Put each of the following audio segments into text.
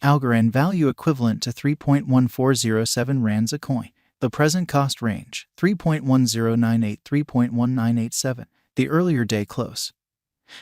Algorand value equivalent to 3.1407 rands a coin. The present cost range, 3.1098 – 3.1987. The earlier day close,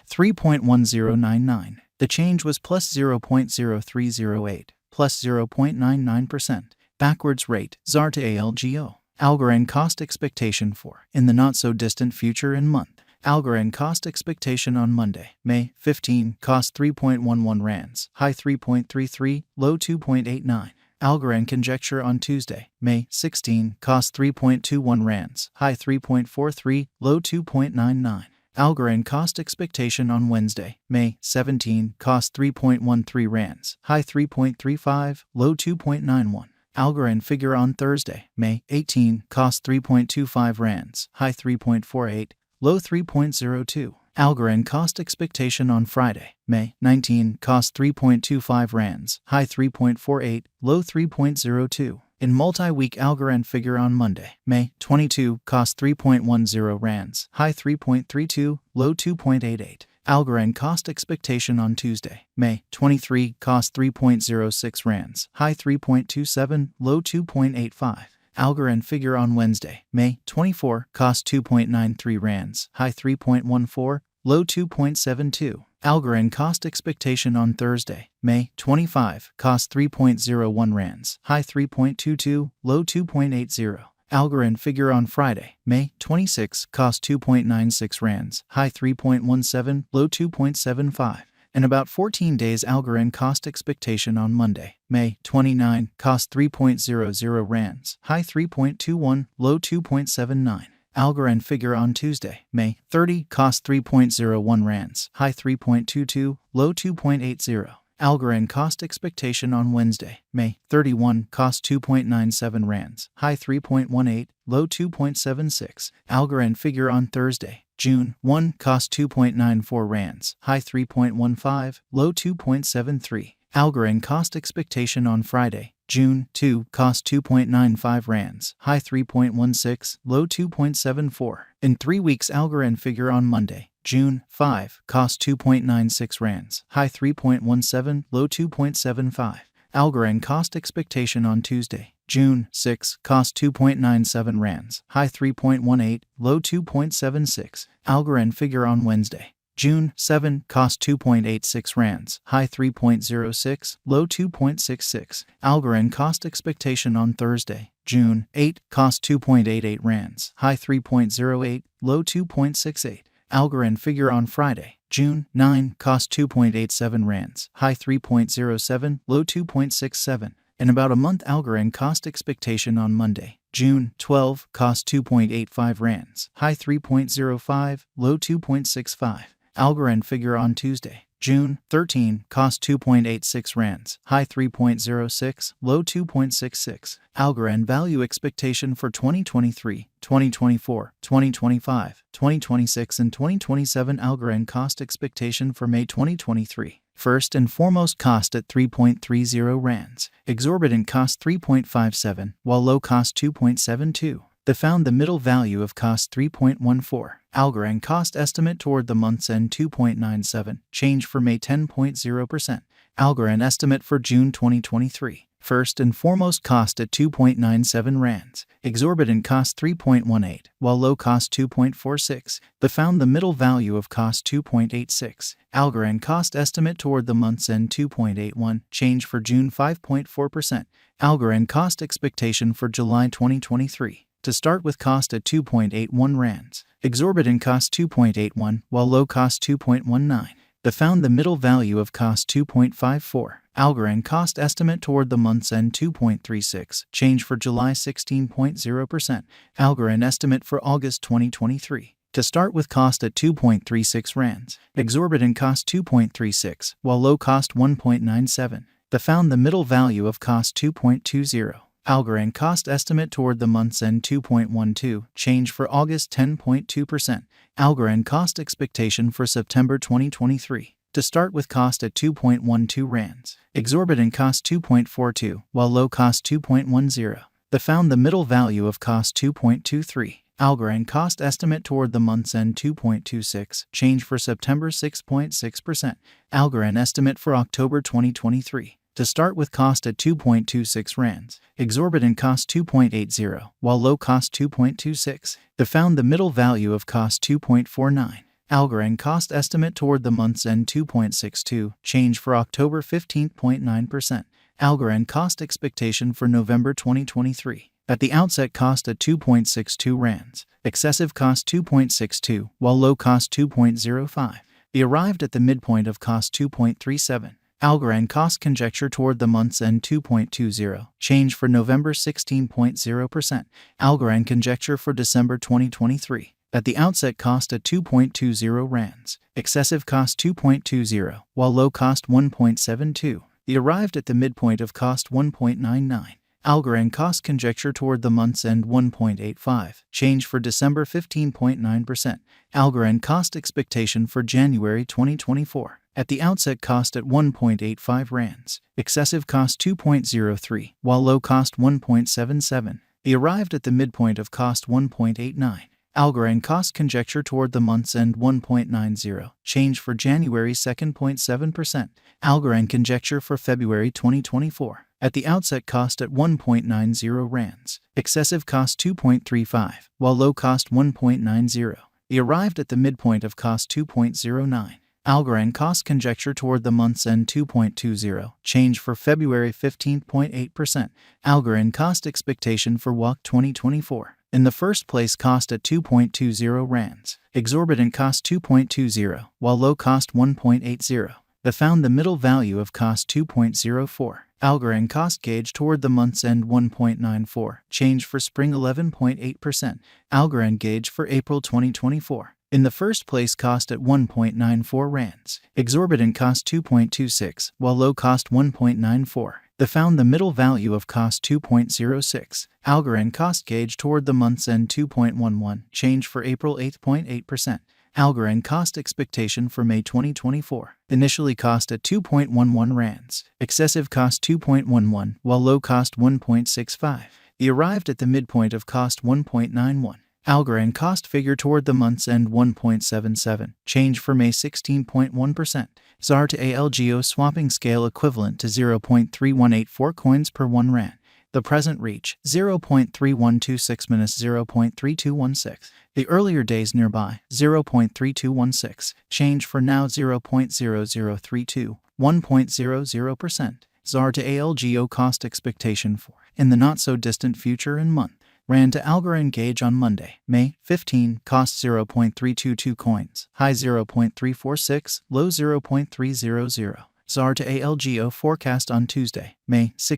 3.1099. The change was plus 0.0308, plus 0.99%. Backwards rate, ZAR to ALGO. Algorand cost expectation for, in the not-so-distant future and month. Algorand cost expectation on Monday, May 15, cost 3.11 rands, high 3.33, low 2.89. Algorand conjecture on Tuesday, May 16, cost 3.21 rands, high 3.43, low 2.99. Algorand cost expectation on Wednesday, May 17, cost 3.13 rands, high 3.35, low 2.91. Algorand figure on Thursday, May 18, cost 3.25 rands, high 3.48, low 3.02. Algorand cost expectation on Friday, May 19, cost 3.25 rands, high 3.48, low 3.02. In multi-week Algorand figure on Monday, May 22, cost 3.10 rands, high 3.32, low 2.88. Algorand cost expectation on Tuesday, May 23, cost 3.06 rands, high 3.27, low 2.85. Algorand figure on Wednesday, May 24, cost 2.93 rands, high 3.14, low 2.72. Algorand cost expectation on Thursday, May 25, cost 3.01 rands, high 3.22, low 2.80. Algorand figure on Friday, May 26, cost 2.96 rands, high 3.17, low 2.75. In about 14 days Algorand cost expectation on Monday, May 29, cost 3.00 rands, high 3.21, low 2.79. Algorand figure on Tuesday, May 30, cost 3.01 rands, high 3.22, low 2.80. Algorand cost expectation on Wednesday, May 31, cost 2.97 rands, high 3.18, low 2.76. Algorand figure on Thursday, June 1, cost 2.94 rands, high 3.15, low 2.73. Algorand cost expectation on Friday, June 2, cost 2.95 rands, high 3.16, low 2.74. In 3 weeks Algorand figure on Monday, June 5, cost 2.96 rands, high 3.17, low 2.75. Algorand cost expectation on Tuesday, June 6, cost 2.97 rands, high 3.18, low 2.76. Algorand figure on Wednesday, June 7, cost 2.86 rands, high 3.06, low 2.66. Algorand cost expectation on Thursday, June 8, cost 2.88 rands, high 3.08, low 2.68. Algorand figure on Friday, June 9, cost 2.87 rands, high 3.07, low 2.67. In about a month Algorand cost expectation on Monday, June 12, cost 2.85 rands, high 3.05, low 2.65. Algorand figure on Tuesday, June 13, cost 2.86 rands, high 3.06, low 2.66. Algorand value expectation for 2023, 2024, 2025, 2026 and 2027. Algorand cost expectation for May 2023. First and foremost cost at 3.30 rands. Exorbitant cost 3.57, while low cost 2.72. They found the middle value of cost 3.14. Algorand cost estimate toward the month's end 2.97, change for May 10.0%. Algorand estimate for June 2023. First and foremost cost at 2.97 rands. Exorbitant cost 3.18, while low cost 2.46. They found the middle value of cost 2.86. Algorand cost estimate toward the month's end 2.81, change for June 5.4%. Algorand cost expectation for July 2023. To start with cost at 2.81 rands. Exorbitant cost 2.81, while low cost 2.19. They found the middle value of cost 2.54. Algorand cost estimate toward the month's end 2.36, change for July 16.0%. Algorand estimate for August 2023. To start with cost at 2.36 rands. Exorbitant cost 2.36, while low cost 1.97. They found the middle value of cost 2.20. Algorand cost estimate toward the month's end 2.12, change for August 10.2%. Algorand cost expectation for September 2023. To start with cost at 2.12 rands. Exorbitant cost 2.42, while low cost 2.10. They found the middle value of cost 2.23. Algorand cost estimate toward the month's end 2.26, change for September 6.6%. Algorand estimate for October 2023. To start with cost at 2.26 rands, exorbitant cost 2.80, while low cost 2.26. The found the middle value of cost 2.49. Algorand cost estimate toward the month's end 2.62, change for October 15.9%. Algorand cost expectation for November 2023. At the outset cost at 2.62 rands, excessive cost 2.62, while low cost 2.05. The arrived at the midpoint of cost 2.37. Algorand cost conjecture toward the month's end 2.20, change for November 16.0%. Algorand conjecture for December 2023. At the outset cost at 2.20 rands, excessive cost 2.20, while low cost 1.72. The arrived at the midpoint of cost 1.99. Algorand cost conjecture toward the month's end 1.85, change for December 15.9%. Algorand cost expectation for January 2024. At the outset cost at 1.85 rands, excessive cost 2.03, while low cost 1.77. The arrived at the midpoint of cost 1.89. Algorand cost conjecture toward the month's end 1.90, change for January 2.7%. Algorand conjecture for February 2024. At the outset cost at 1.90 rands, excessive cost 2.35, while low cost 1.90. The arrived at the midpoint of cost 2.09. Algorand cost conjecture toward the month's end 2.20, change for February 15.8%. Algorand cost expectation for WAC 2024. In the first place cost at 2.20 rands, exorbitant cost 2.20, while low cost 1.80. The found the middle value of cost 2.04. Algorand cost gauge toward the month's end 1.94, change for spring 11.8%. Algorand gauge for April 2024. In the first place cost at 1.94 rands, exorbitant cost 2.26, while low cost 1.94. The found the middle value of cost 2.06. Algorand cost gauge toward the month's end 2.11, change for April 8.8%. Algorand cost expectation for May 2024. Initially cost at 2.11 rands, excessive cost 2.11, while low cost 1.65. The arrived at the midpoint of cost 1.91. Algorand cost figure toward the month's end 1.77, change for May 16.1%. ZAR to ALGO swapping scale equivalent to 0.3184 coins per 1 rand. The present reach 0.3126 minus 0.3216. The earlier days nearby 0.3216. Change for now 0.0032, 1.00%. ZAR to ALGO cost expectation for in the not so distant future and month. Rand to Algorand gauge on Monday, May 15, cost 0.322 coins, high 0.346, low 0.300. ZAR to ALGO forecast on Tuesday, May 16.